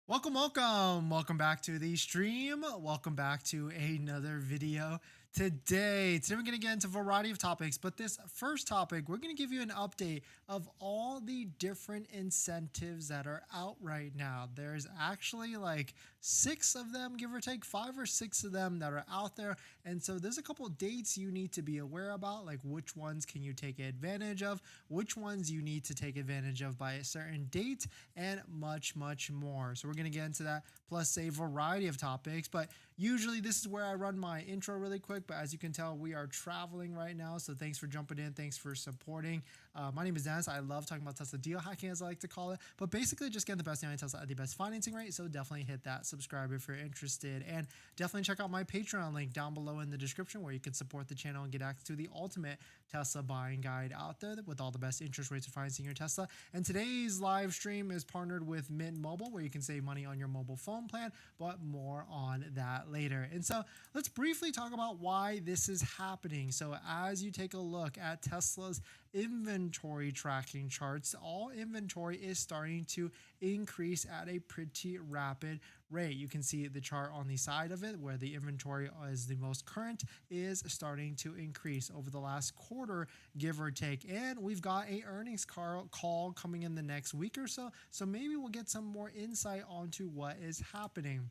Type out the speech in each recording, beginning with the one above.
Welcome back to the stream. Welcome back to another video. Today we're going to get into a variety of topics, but this first topic, we're going to give you an update of all the different incentives that are out right now. There's actually like 6 of them, give or take, 5 or 6 of them that are out there. And so there's a couple of dates you need to be aware about, like which ones can you take advantage of, which ones you need to take advantage of by a certain date, and much more. So we're going to get into that, plus a variety of topics. But usually this is where I run my intro really quick, but as you can tell, we are traveling right now. So thanks for jumping in. Thanks for supporting. My name is Dennis. I love talking about Tesla deal hacking, as I like to call it, but basically just getting the best deal on Tesla at the best financing rate. So definitely hit that subscribe if you're interested, and definitely check out my Patreon link down below in the description, where you can support the channel and get access to the ultimate Tesla buying guide out there with all the best interest rates for financing your Tesla. And today's live stream is partnered with Mint Mobile, where you can save money on your mobile phone plan, but more on that later. And so let's briefly talk about why this is happening. So as you take a look at Tesla's inventory tracking charts, all inventory is starting to increase at a pretty rapid rate. You can see the chart on the side of it where the inventory is the most current is starting to increase over the last quarter, give or take. And we've got a earnings call coming in the next week or so. So maybe we'll get some more insight onto what is happening,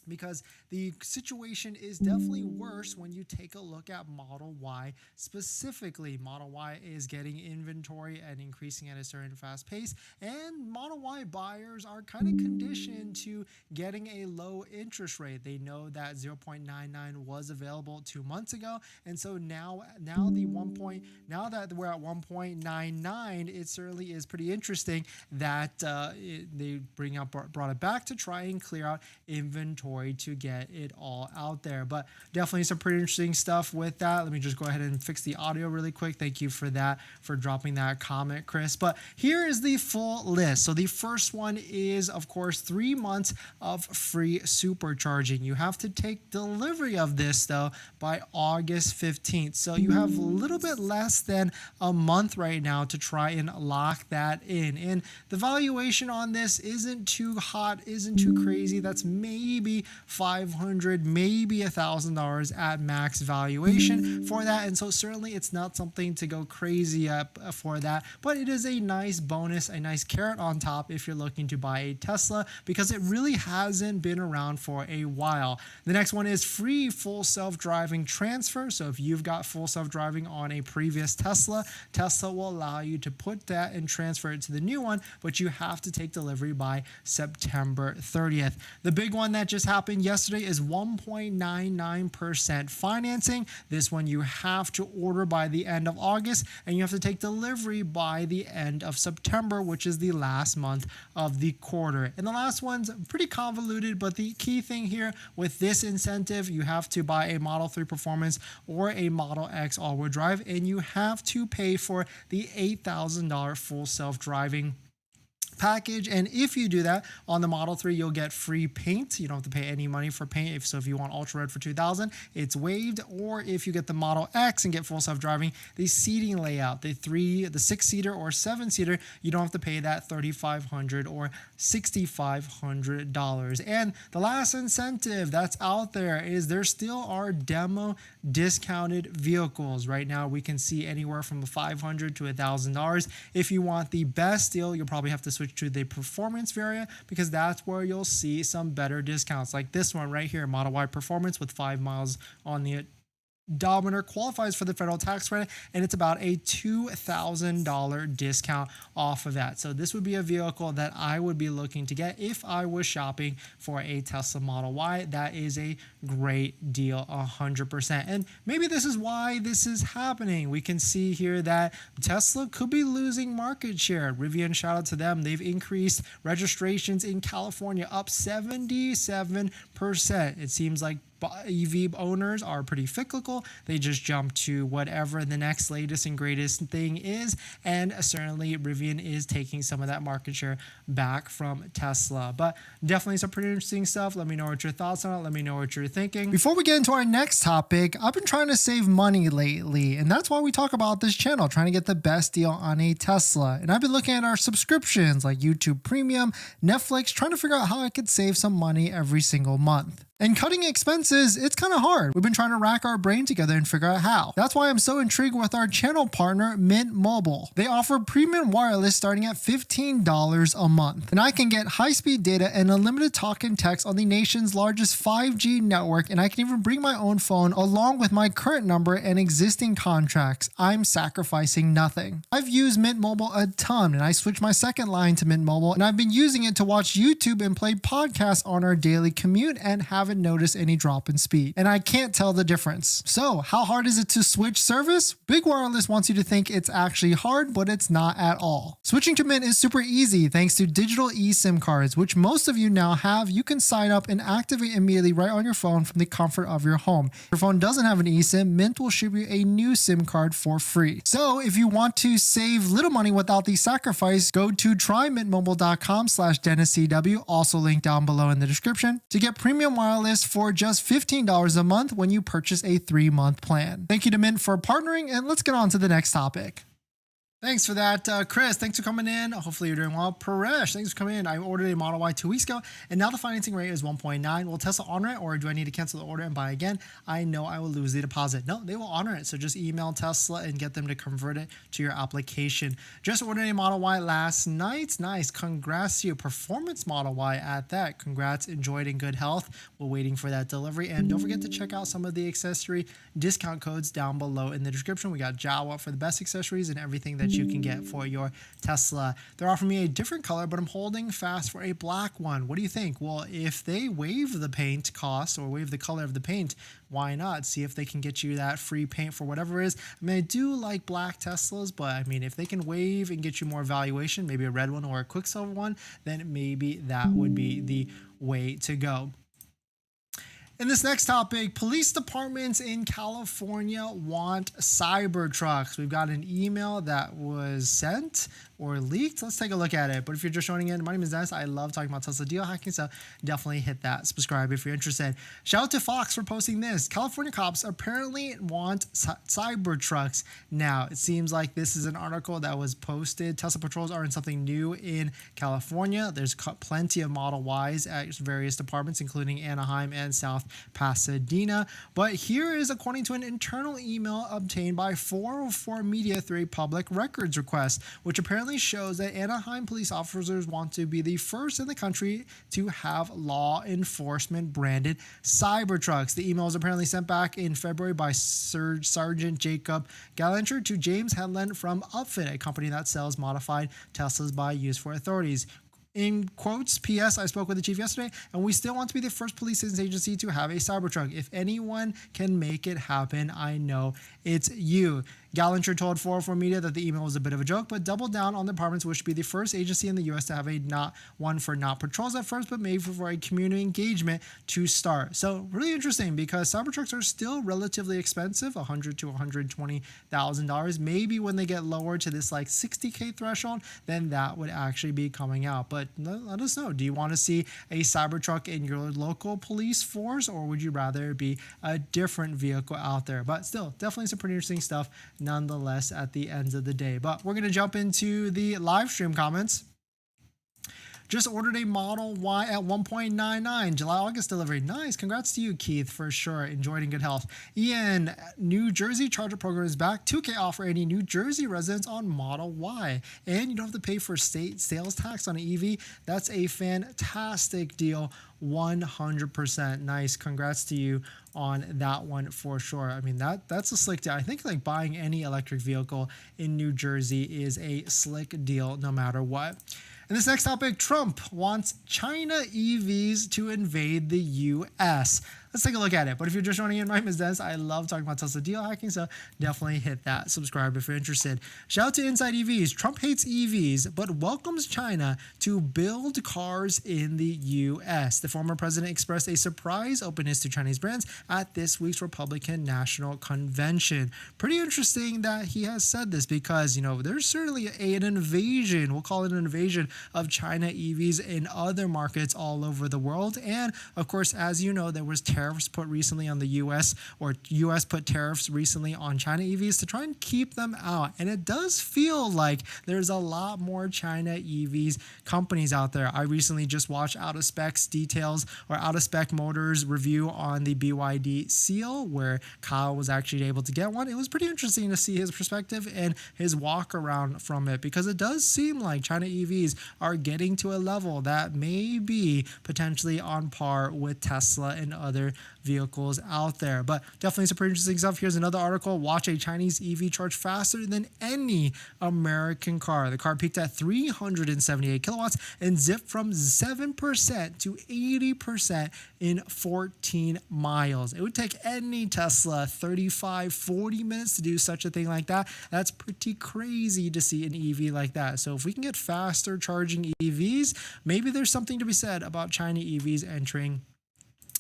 because the situation is definitely worse when you take a look at Model Y specifically. Model Y is getting inventory and increasing at a certain fast pace, and Model Y buyers are kind of conditioned to getting a low interest rate. They know that 0.99 was available 2 months ago, and so now that we're at 1.99, it certainly is pretty interesting that they brought it back to try and clear out inventory to get it all out there. But definitely some pretty interesting stuff with that. Let me just go ahead and fix the audio really quick. Thank you for that, for dropping that comment, Chris. But here is the full list. So the first one is, of course, 3 months of free supercharging. You have to take delivery of this though by August 15th. So you have a little bit less than a month right now to try and lock that in. And the valuation on this isn't too hot, isn't too crazy. That's maybe $500, maybe $1,000 at max valuation for that. And so certainly it's not something to go crazy up for that, but it is a nice bonus, a nice carrot on top if you're looking to buy a Tesla, because it really hasn't been around for a while. The next one is free full self-driving transfer. So if you've got full self-driving on a previous Tesla, Tesla will allow you to put that and transfer it to the new one, but you have to take delivery by September 30th. The big one that just happened yesterday is 1.99% financing. This one you have to order by the end of August, and you have to take delivery by the end of September, which is the last month of the quarter. And the last one's pretty convoluted, but the key thing here with this incentive, you have to buy a Model 3 Performance or a Model X all-wheel drive, and you have to pay for the $8,000 full self-driving package. And if you do that on the Model 3, you'll get free paint. You don't have to pay any money for paint. If you want Ultra Red for $2,000, it's waived. Or if you get the Model X and get full self-driving, the seating layout, the 6-seater or 7-seater, you don't have to pay that $3,500 or $6,500. And the last incentive that's out there is there still are demo discounted vehicles. Right now we can see anywhere from $500 to $1,000. If you want the best deal, you'll probably have to switch to the performance variant, because that's where you'll see some better discounts, like this one right here, Model Y Performance with 5 miles on the odometer, qualifies for the federal tax credit, and it's about a $2,000 discount off of that. So this would be a vehicle that I would be looking to get if I was shopping for a Tesla Model Y. That is a great deal, 100%. And maybe this is why this is happening. We can see here that Tesla could be losing market share. Rivian, shout out to them. They've increased registrations in California up 77%. It seems like EV owners are pretty fickle. They just jump to whatever the next latest and greatest thing is. And certainly Rivian is taking some of that market share back from Tesla. But definitely some pretty interesting stuff. Let me know what your thoughts on it. Let me know what you're thinking. Before we get into our next topic, I've been trying to save money lately. And that's why we talk about this channel, trying to get the best deal on a Tesla. And I've been looking at our subscriptions like YouTube Premium, Netflix, trying to figure out how I could save some money every single month. And cutting expenses, it's kind of hard. We've been trying to rack our brain together and figure out how. That's why I'm so intrigued with our channel partner, Mint Mobile. They offer premium wireless starting at $15 a month. And I can get high-speed data and unlimited talk and text on the nation's largest 5G network, and I can even bring my own phone along with my current number and existing contracts. I'm sacrificing nothing. I've used Mint Mobile a ton, and I switched my second line to Mint Mobile, and I've been using it to watch YouTube and play podcasts on our daily commute and haven't noticed any drop in speed. And I can't tell the difference. So how hard is it to switch service? Big Wireless wants you to think it's actually hard, but it's not at all. Switching to Mint is super easy thanks to digital eSIM cards, which most of you now have. You can sign up and activate immediately right on your phone from the comfort of your home. If your phone doesn't have an eSIM, Mint will ship you a new SIM card for free. So if you want to save little money without the sacrifice, go to trymintmobile.com/DennisCW, also linked down below in the description, to get premium wireless for just $15 a month when you purchase a 3-month plan. Thank you to Mint for partnering, and let's get on to the next topic. Thanks for that, Chris. Thanks for coming in. Hopefully you're doing well. Paresh, thanks for coming in. I ordered a Model Y 2 weeks ago, and now the financing rate is 1.9. Will Tesla honor it, or do I need to cancel the order and buy again? I know I will lose the deposit. No, they will honor it. So just email Tesla and get them to convert it to your application. Just ordered a Model Y last night. Nice. Congrats to you. Performance Model Y at that. Congrats. Enjoyed in good health. We're waiting for that delivery. And don't forget to check out some of the accessory discount codes down below in the description. We got Jawa for the best accessories and everything that you can get for your Tesla. They're offering me a different color, but I'm holding fast for a black one. What do you think? Well, if they waive the paint cost or waive the color of the paint, why not? See if they can get you that free paint for whatever it is. I mean, I do like black Teslas, but I mean, if they can waive and get you more valuation, maybe a red one or a Quicksilver one, then maybe that would be the way to go. In this next topic, police departments in California want Cybertrucks. We've got an email that was sent or leaked. Let's take a look at it. But if you're just joining in, my name is Dennis. I love talking about Tesla deal hacking, so definitely hit that subscribe if you're interested. Shout out to Fox for posting this. California cops apparently want Cybertrucks. Now, it seems like this is an article that was posted. Tesla patrols are in something new in California. There's plenty of Model Ys at various departments, including Anaheim and South Pasadena. But here is according to an internal email obtained by 404 Media through a public records request, which apparently shows that Anaheim police officers want to be the first in the country to have law enforcement branded Cybertrucks. The email was apparently sent back in February by Sergeant Jacob Gallanter to James Headland from Upfit, a company that sells modified Teslas by use for authorities. In quotes, P.S. I spoke with the chief yesterday, and we still want to be the first police agency to have a Cybertruck. If anyone can make it happen, I know it's you. Gallanter told 404 Media that the email was a bit of a joke, but doubled down on the department's wish to be the first agency in the U.S. to have a not patrols at first, but maybe for a community engagement to start. So really interesting, because Cybertrucks are still relatively expensive, $100,000 to $120,000. Maybe when they get lower to this like $60K threshold, then that would actually be coming out. But let us know. Do you want to see a Cybertruck in your local police force, or would you rather it be a different vehicle out there? But still, definitely some pretty interesting stuff nonetheless at the end of the day. But we're going to jump into the live stream comments. Just ordered a Model Y at 1.99, July-August delivery. Nice. Congrats to you, Keith, for sure. Enjoyed in good health. Ian, New Jersey Charger program is back. $2K off for any New Jersey residents on Model Y. And you don't have to pay for state sales tax on an EV. That's a fantastic deal. 100% nice. Congrats to you on that one for sure. I mean, that's a slick deal. I think like buying any electric vehicle in New Jersey is a slick deal no matter what. And this next topic, Trump wants China EVs to invade the US. let's take a look at it. But if you're just joining in, my name is Dennis. I love talking about Tesla deal hacking, so definitely hit that subscribe if you're interested. Shout out to Inside EVs. Trump hates EVs, but welcomes China to build cars in the U.S. The former president expressed a surprise openness to Chinese brands at this week's Republican National Convention. Pretty interesting that he has said this because, you know, there's certainly an invasion, we'll call it an invasion of China EVs in other markets all over the world. And of course, as you know, there was tariffs put recently on the U.S. or U.S. put tariffs recently on China EVs to try and keep them out. And it does feel like there's a lot more China EVs companies out there. I recently just watched Out of Specs details or Out of Spec Motors review on the BYD Seal, where Kyle was actually able to get one. It was pretty interesting to see his perspective and his walk around from it, because it does seem like China EVs are getting to a level that may be potentially on par with Tesla and other vehicles out there. But definitely some pretty interesting stuff. Here's another article. Watch a Chinese EV charge faster than any American car. The car peaked at 378 kilowatts and zipped from 7% to 80% in 14 miles. It would take any Tesla 35, 40 minutes to do such a thing like that. That's pretty crazy to see an EV like that. So if we can get faster charging EVs, maybe there's something to be said about China EVs entering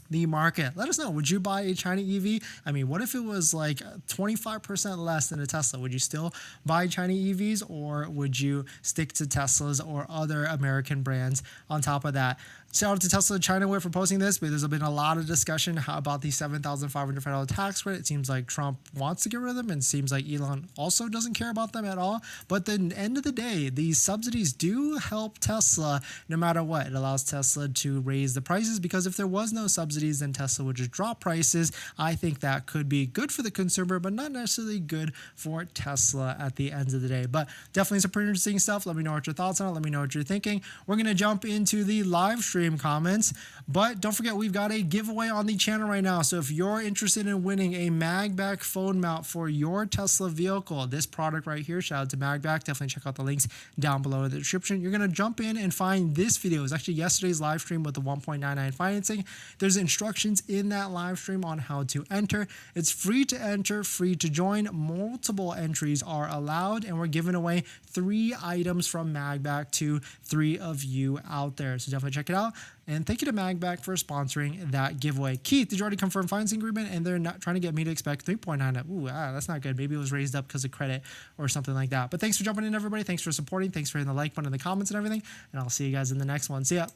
the market. Let us know. Would you buy a China EV? I mean, what if it was like 25% less than a Tesla? Would you still buy China EVs, or would you stick to Teslas or other American brands on top of that? Shout out to Tesla China for posting this, but there's been a lot of discussion about the $7,500 federal tax credit. It seems like Trump wants to get rid of them, and it seems like Elon also doesn't care about them at all. But at the end of the day, these subsidies do help Tesla no matter what. It allows Tesla to raise the prices, because if there was no subsidies, then Tesla would just drop prices. I think that could be good for the consumer, but not necessarily good for Tesla at the end of the day. But definitely some pretty interesting stuff. Let me know what your thoughts on it. Let me know what you're thinking. We're going to jump into the live stream comments, but don't forget, we've got a giveaway on the channel right now. So if you're interested in winning a MAGBAK phone mount for your Tesla vehicle, this product right here, shout out to MAGBAK, definitely check out the links down below in the description. You're going to jump in and find this video. It was actually yesterday's live stream with the 1.99 financing. There's instructions in that live stream on how to enter. It's free to enter, free to join. Multiple entries are allowed, and we're giving away 3 items from MAGBAK to 3 of you out there. So definitely check it out. And thank you to MAGBAK for sponsoring that giveaway. Keith, did you already confirm financing agreement? And they're not trying to get me to expect 3.9. Ooh, that's not good. Maybe it was raised up because of credit or something like that. But thanks for jumping in, everybody. Thanks for supporting. Thanks for hitting the like button in the comments and everything. And I'll see you guys in the next one. See ya.